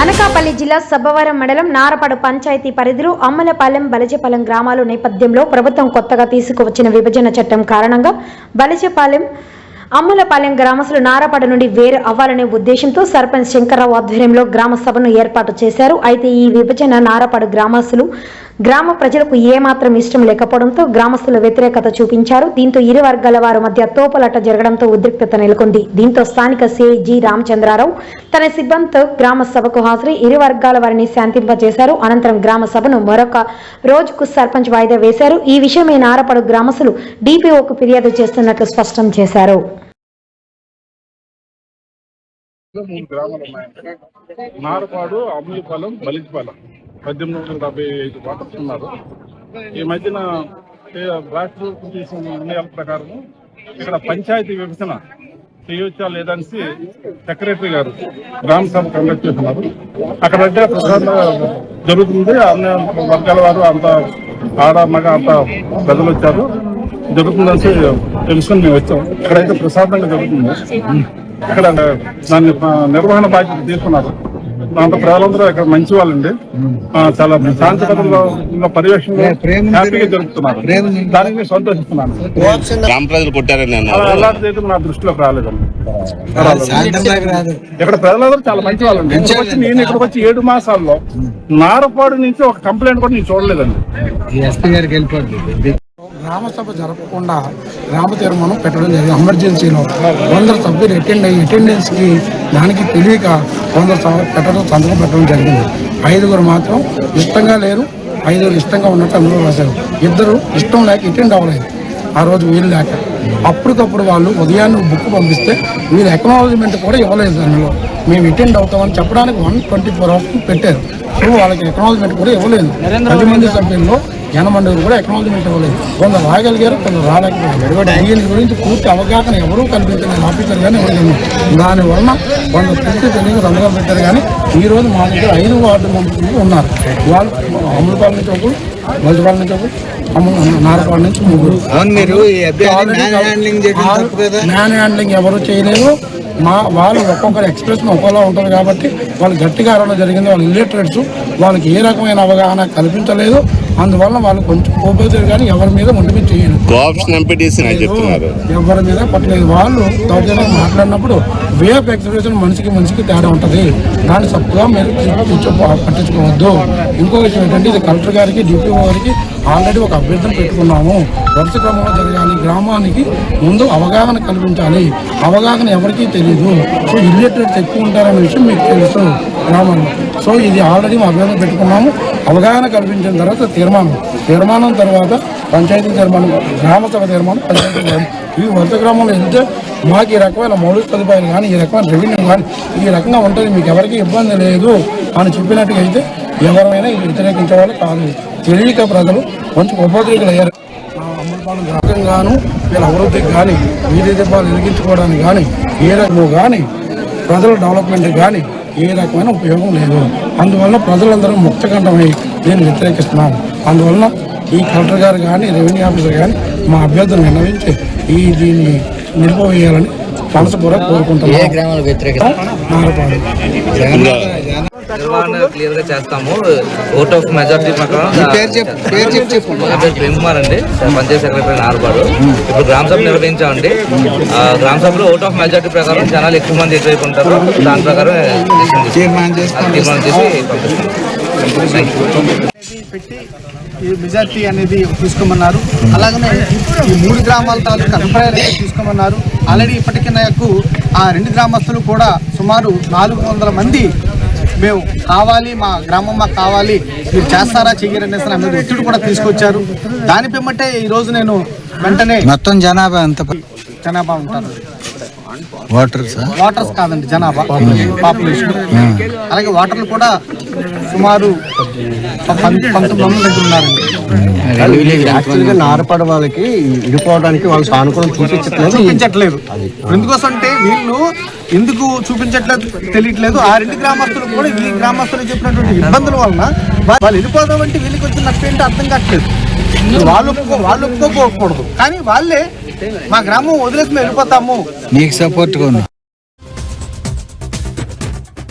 అనకాపల్లి జిల్లా సబ్బవరం మండలం నారపాడు పంచాయతీ పరిధిలో అమ్మలపాలెం బలిజపాలెం గ్రామాల నేపథ్యంలో ప్రభుత్వం కొత్తగా తీసుకువచ్చిన విభజన చట్టం కారణంగా బలిజపాలెం అమ్మలపాలెం గ్రామస్తులు నారపాడు నుండి వేరు అవ్వాలనే ఉద్దేశంతో సర్పంచ్ శంకర్రావు ఆధ్వర్యంలో గ్రామ సభను ఏర్పాటు చేశారు. అయితే ఈ విభజన నారపాడు గ్రామ ప్రజలకు ఏమాత్రం ఇష్టం లేకపోవడంతో గ్రామస్తులు వ్యతిరేకత చూపించారు. దీంతో ఇరు వర్గాల వారి మధ్య తోపులాట జరగడంతో ఉద్రిక్తత నెలకొంది. దీంతో స్థానిక సిఐ జి రామచంద్రారావు తన సిబ్బందితో గ్రామ సభకు హాజరై ఇరు వర్గాల వారిని శాంతింపజేశారు. అనంతరం గ్రామ సభను మరొక రోజుకు సర్పంచ్ వాయిదా వేశారు. ఈ విషయమై నారపాడు గ్రామస్తులు డిపిఓకు ఫిర్యాదు చేస్తున్నట్లు స్పష్టం చేశారు. నారపాడు, అమలిపాలెం, బలిజపాలెం 1875 వాటర్స్ ఉన్నారు. ఈ మధ్యన రాష్ట్ర తీసిన నిర్ణయాల ప్రకారం ఇక్కడ పంచాయతీ విభజన చేయొచ్చా లేదనేసి సెక్రటరీ గారు గ్రామ సభ కండక్ట్ చేస్తున్నారు. అక్కడంటే ప్రధానంగా జరుగుతుంది. అన్ని వర్గాల వారు అంత ఆడ మగ అంత ప్రజలు వచ్చారు. జరుగుతుందని తెలుసుకుని మేము వచ్చాం. ఇక్కడైతే ప్రశాంతంగా జరుగుతుంది. ఇక్కడ దాన్ని నిర్వహణ బాధ్యత తీసుకున్నారు. దాంట్లో ప్రజలందరూ ఇక్కడ మంచి వాళ్ళండి. చాలా శాంతిపదంగా పర్యవేక్షణలో హ్యాపీగా జరుగుతున్నారు. దానికి నేను సంతోషిస్తున్నాను. అలాంటిది అయితే నా దృష్టిలోకి రాలేదండి. ఇక్కడ ప్రజలందరూ చాలా మంచి వాళ్ళండి. నేను ఇక్కడికి వచ్చి 7 మాసాల్లో నారపాడు నుంచి ఒక కంప్లైంట్ కూడా నేను చూడలేదండి. గ్రామ సభ జరపకుండా గ్రామ తీర్మానం పెట్టడం జరిగింది. ఎమర్జెన్సీలో 100 సభ్యులు అటెండెన్స్కి దానికి తెలియక 100 సంతకం పెట్టడం జరిగింది. 5గురు మాత్రం ఇష్టంగా లేరు, 5గురు ఇష్టంగా ఉన్నట్టు అందరూ రాశారు. 2 ఇష్టం లేక అటెండ్ అవ్వలేదు. ఆ రోజు వీలు లేక అప్పటికప్పుడు వాళ్ళు ఉదయాన్నే బుక్ పంపిస్తే వీళ్ళు ఎకనాలజిమెంట్ కూడా ఇవ్వలేదు. దానిలో మేము అటెండ్ అవుతామని చెప్పడానికి 124 hours పెట్టారు. సో వాళ్ళకి ఎకనాలజిమెంట్ కూడా ఇవ్వలేదు. 10 మంది సభ్యుల్లో 80 మంది కూడా ఎకనాలజిమెంట్ ఇవ్వలేదు. కొందరు రాగలిగారు, కొందరు రాలేకపోయారు. దీని గురించి పూర్తి అవగాహన ఎవరూ కల్పించలేదు. ఆఫీసర్ కానీ ఎవరు. దానివల్ల కొందరు పూర్తి తెలియక సంతకాలు పెట్టారు. కానీ ఈ రోజు మా దగ్గర 5 వార్డు మెంబర్లు ఉన్నారు. వాళ్ళు అమృపాల నుంచి ఒకరు, బలిజపాలెం నుంచి ఒకరు, నారపాడు నుంచి 3. మ్యాన్ హ్యాండ్లింగ్ ఎవరు చేయలేదు. వాళ్ళు ఒక్కొక్కరు ఎక్స్ప్రెషన్ ఒక్కోలా ఉంటుంది కాబట్టి వాళ్ళు గట్టిగా అరవడం జరిగింది. వాళ్ళు ఇల్లిటరేట్స్, వాళ్ళకి ఏ రకమైన అవగాహన కల్పించలేదు. అందువల్ల వాళ్ళు కొంచెం కోపేశారు కానీ ఎవరి మీద ఒంటిమి చేయలేదు. ఎవరి మీద పట్టలేదు. వాళ్ళు దౌర్జన్యంగా మాట్లాడినప్పుడు వే ఆఫ్ ఎక్స్ప్రెషన్ మనిషికి తేడా ఉంటుంది. దాన్ని తప్పుగా మీరు పట్టించుకోవద్దు. ఇంకో విషయం ఏంటంటే ఇది కలెక్టర్ గారికి, డిపిఓ గారికి ఆల్రెడీ ఒక అభ్యర్థన పెట్టుకున్నాము. వరుస క్రమంలో జరగాలి. గ్రామానికి ముందు అవగాహన కల్పించాలి. అవగాహన ఎవరికీ తెలియదు. సో ఇల్లిటరేట్స్ ఎక్కువ ఉంటారనే విషయం మీకు తెలుసు గ్రామంలో. సో ఇది ఆల్రెడీ మా అభ్యర్థన పెట్టుకున్నాము. అవగాహన కల్పించిన తర్వాత తీర్మానం తర్వాత పంచాయతీ తీర్మానం, గ్రామ సభ తీర్మానం, పంచాయతీ తీర్మానం. ఈ వరుస గ్రామంలో వెళ్తే మాకు ఈ రకమైన మౌలిక సదుపాయాలు కానీ, ఈ రకమైన రెవెన్యూ కానీ ఈ రకంగా ఉంటుంది, మీకు ఎవరికి ఇబ్బంది లేదు అని చెప్పినట్టుగా అయితే ఎవరైనా వ్యతిరేకించే వాళ్ళు కాదు. తెలియక ప్రజలు కొంచెం ఉపద్రవికులు అయ్యారు. అమృపాలెం వీళ్ళ అభివృద్ధికి కానీ, వీధి దీపాలు వెలిగించుకోవడానికి కానీ, ఏ రకము కానీ, ప్రజల డెవలప్మెంట్ కానీ ఏ రకమైన ఉపయోగం లేదు. అందువల్ల ప్రజలందరూ ముక్తకంఠమై దీన్ని వ్యతిరేకిస్తున్నాం. అందువల్ల ఈ కలెక్టర్ గారు కానీ, రెవెన్యూ ఆఫీసర్ కానీ మా అభ్యర్థులు విన్నవించి దీన్ని నిలిపివేయాలని మనస్ఫూర్తిగా కోరుకుంటున్నాం. క్లియర్ గా చేస్తాము. ఓట్ ఆఫ్ మెజారిటీ ప్రకారం ప్రేమ్ కుమార్ అండి, పంచాయతీ సెక్రటరీ నారపాడు. ఇప్పుడు గ్రామ సభ నిర్వహించామండి. గ్రామ సభలో ఓట్ ఆఫ్ మెజారిటీ ప్రకారం జనాలు ఎక్కువ మంది ఎటువైపు ఉంటారు, దాని ప్రకారం తీర్మానం చేసి పెట్టి ఈ మెజార్టీ అనేది తీసుకోమన్నారు. అలాగనే ఈ 3 గ్రామాల తాలూకు అభిప్రాయాలు తీసుకోమన్నారు. ఆల్రెడీ ఇప్పటికీ నాకు ఆ 2 గ్రామస్తులు కూడా సుమారు 400 మంది మేము కావాలి, మా గ్రామం మాకు కావాలి, మీరు చేస్తారా చెయ్యరనేసి నా మీద ఒత్తిడి కూడా తీసుకొచ్చారు. దాని పిమ్మటే ఈరోజు నేను వెంటనే మొత్తం జనాభా ఉంటారు. వాటర్స్ కాదండి, జనాభా పాపులేషన్. అలాగే వాటర్లు కూడా సుమారు 19 మంది దగ్గర ఉన్నారండి. యాక్చువల్గా నారపాడు వాళ్ళకి ఇడిపోవడానికి వాళ్ళు సానుకూలం చూపించట్లేదు. ఎందుకోసం అంటే వీళ్ళు ఎందుకు చూపించట్లేదు తెలియట్లేదు. ఆ 2 గ్రామస్తులు కూడా ఈ గ్రామస్తులు చెప్పినటువంటి ఇబ్బందుల వలన వాళ్ళు వెళ్ళిపోదాం అంటే వీళ్ళకి వచ్చిన నష్టం అర్థం కావట్లేదు. వాళ్ళు ఒప్పుకోకూడదు, కానీ వాళ్ళే మా గ్రామం వదిలేసి మేము వెళ్ళిపోతాము, నీకు సపోర్ట్గా